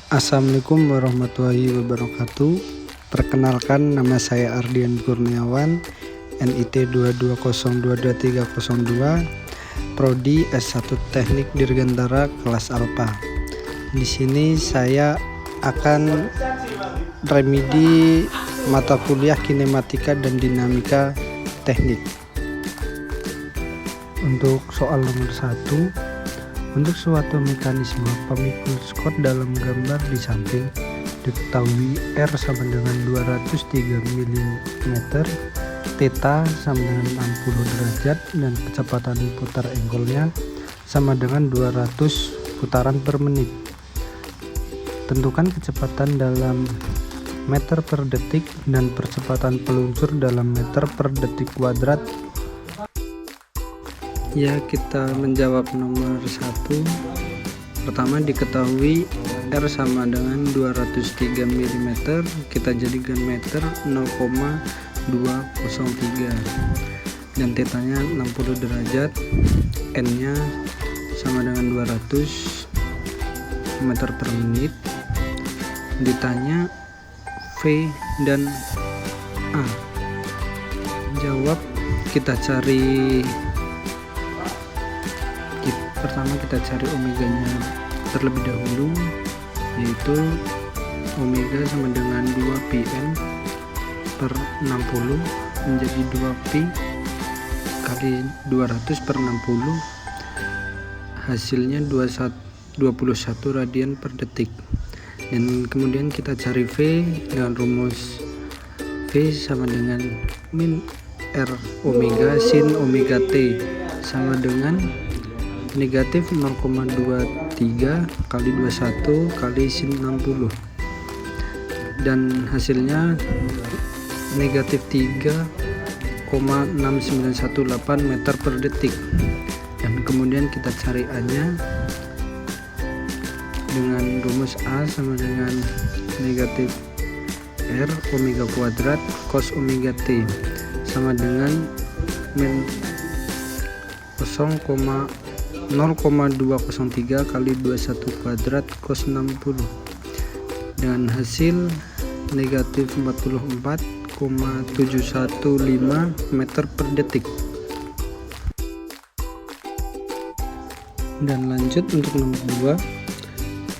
Assalamualaikum warahmatullahi wabarakatuh. Perkenalkan, nama saya Ardian Kurniawan, NIT 220223002, Prodi S1 Teknik Dirgantara kelas Alpha. Di sini saya akan remedi mata kuliah kinematika dan dinamika teknik. Untuk soal nomor 1, untuk suatu mekanisme pemikul skot dalam gambar di samping diketahui R sama dengan 203 mm, theta sama dengan 60 derajat, dan kecepatan putar engkolnya sama dengan 200 putaran per menit. Tentukan kecepatan dalam meter per detik dan percepatan peluncur dalam meter per detik kuadrat. Ya, kita menjawab nomor 1. Pertama, diketahui R sama dengan 203 mm, kita jadikan meter 0,203, dan tetanya 60 derajat, N nya sama dengan 200 meter per menit. Ditanya V dan A. Jawab, kita cari. Pertama kita cari omeganya terlebih dahulu, yaitu omega sama dengan 2πn per 60 menjadi 2pi kali 200 per 60, hasilnya 21 radian per detik. Dan kemudian kita cari V dengan rumus V sama dengan min R omega sin omega T sama dengan negatif 0,23 kali 21 kali sin 60, dan hasilnya negatif 3,6918 meter per detik. Dan kemudian kita cari A nya dengan rumus A sama dengan negatif R omega kuadrat cos omega T sama dengan min 0,203 kali 21 kuadrat cos 60, dengan hasil negatif 44,715 meter per detik. Dan lanjut untuk nomor 2,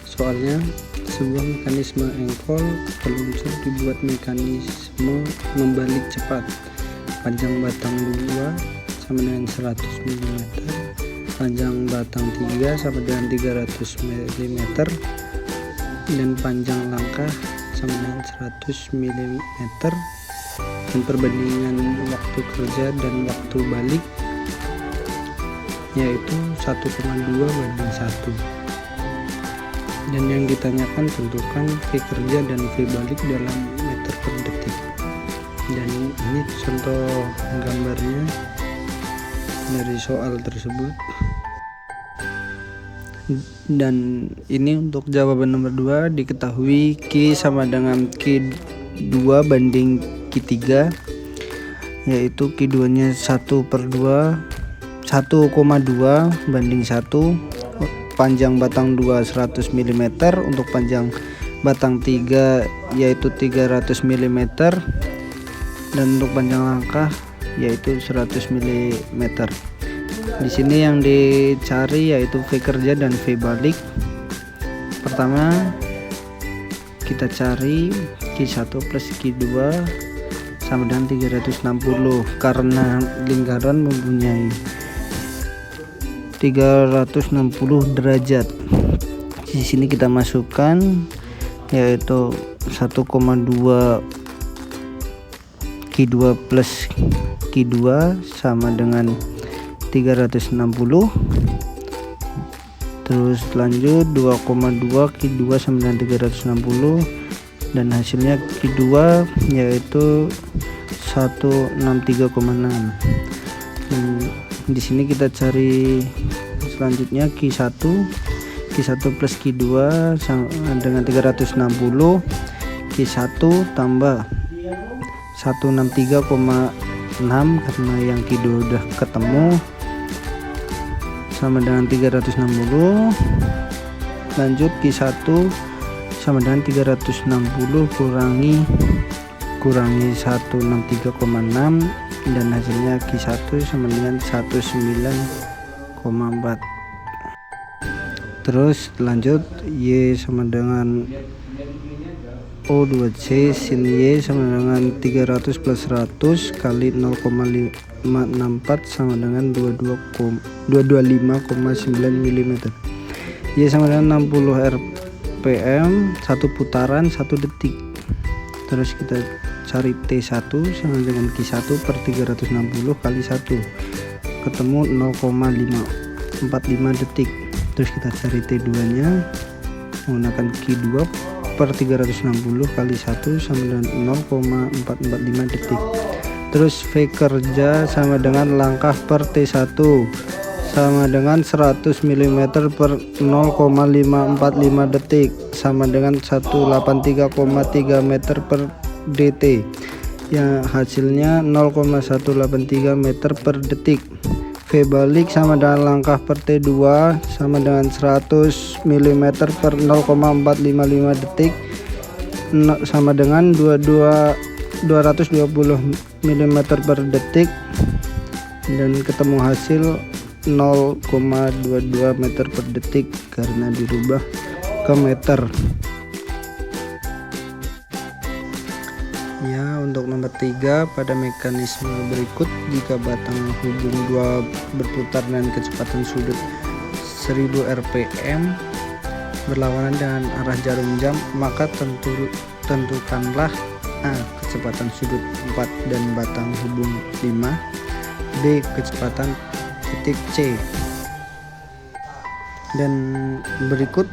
soalnya sebuah mekanisme engkol peluncur dibuat mekanisme membalik cepat. Panjang batang 2 sama dengan 100 mm, panjang batang 3 sama dengan 300 mm, dan panjang langkah sama dengan 100 mm, dan perbandingan waktu kerja dan waktu balik yaitu 1,2 banding 1. Dan yang ditanyakan, tentukan V kerja dan V balik dalam meter per detik. Dan ini contoh gambarnya dari soal tersebut. Dan ini untuk jawaban nomor 2, diketahui Q sama dengan Q2 banding Q3, yaitu Q2 nya 1,2 banding 1, panjang batang 2 100 mm, untuk panjang batang 3 yaitu 300 mm, dan untuk panjang langkah yaitu 100 mm. Di sini yang dicari yaitu V kerja dan V balik. Pertama kita cari Q1 plus Q2 sama dengan 360, karena lingkaran mempunyai 360 derajat. Di sini kita masukkan yaitu 1,2 Q2 plus Q2 sama dengan 360, terus lanjut 2,2 Q2 sama dengan 360, dan hasilnya Q2 yaitu 163,6. Dan di sini kita cari selanjutnya Q1 plus Q2 sama dengan 360, Q1 tambah 163,6 karena yang Q2 udah ketemu, sama dengan 360. Lanjut Q1 sama dengan 360 kurangi 163,6 dan hasilnya Q1 sama dengan 19,4. Terus lanjut, Y sama dengan O2C sin Y sama dengan 300 plus 100 kali 0,564 sama dengan 225,9 mm. Y sama dengan 60 rpm, 1 putaran 1 detik. Terus kita cari T1 sama dengan Q1 per 360 kali 1 ketemu 0,545 detik. Terus kita cari T2 nya menggunakan Q2 per 360 kali 1 sama dengan 0,445 detik. Terus V kerja sama dengan langkah per T1 sama dengan 100 mm per 0,545 detik sama dengan 183,3 meter per dt, yang hasilnya 0,183 meter per detik. V balik sama dengan langkah per T2 sama dengan 100 mm per 0,455 detik sama dengan 220 mm per detik, dan ketemu hasil 0,22 meter per detik karena dirubah ke meter. Ya, untuk nomor 3, pada mekanisme berikut jika batang hubung 2 berputar dengan kecepatan sudut 1000 rpm berlawanan dengan arah jarum jam, maka tentukanlah A. kecepatan sudut 4 dan batang hubung 5, B. kecepatan titik C. Dan berikut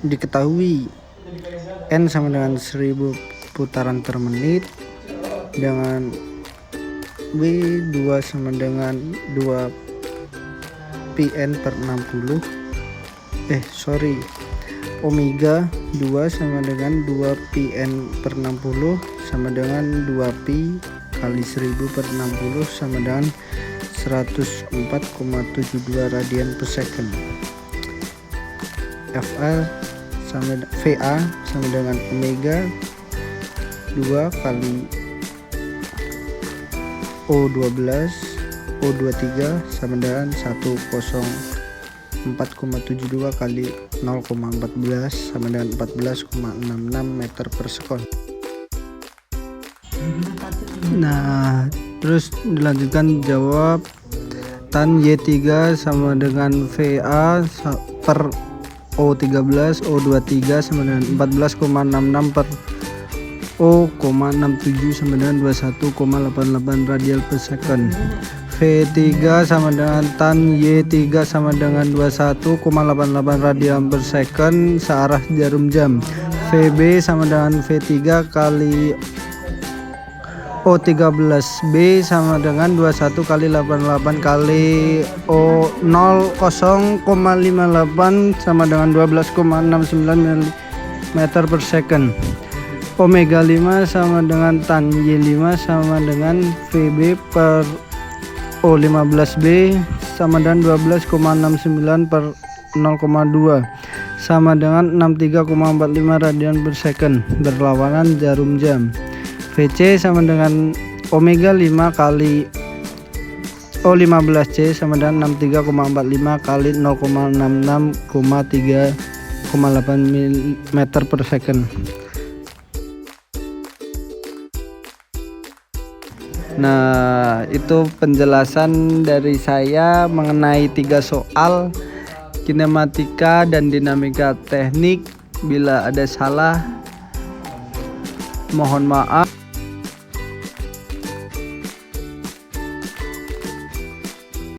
diketahui N sama dengan 1000 putaran per menit, dengan W2 sama dengan 2 PN per 60, omega 2 sama dengan 2 PN per 60 sama dengan 2 pi kali 1000 per 60 sama dengan 104,72 radian per second. VA sama dengan omega 2 kali O12 O23 sama dengan 104,72 kali 0,14 sama dengan 14,66 meter per sekon. Nah, terus dilanjutkan jawab. Tan Y3 sama dengan VA per O13 O23 sama dengan 14,66 per O,67 sama dengan 21,88 radian per second. V3 sama dengan tan Y3 sama dengan 21,88 radian per second searah jarum jam. VB sama dengan V3 kali O13B sama dengan 21 kali 88 kali O 0,58 sama dengan 12,69 meter per second. Omega 5 sama dengan tan Y5 sama dengan VB per O15B sama dengan 12,69 per 0,2 sama dengan 63,45 radian per second berlawanan jarum jam. VC sama dengan omega 5 kali O15C sama dengan 63,45 kali 0,66,3,8 meter per second. Nah, itu penjelasan dari saya mengenai 3 soal kinematika dan dinamika teknik. Bila ada salah, mohon maaf.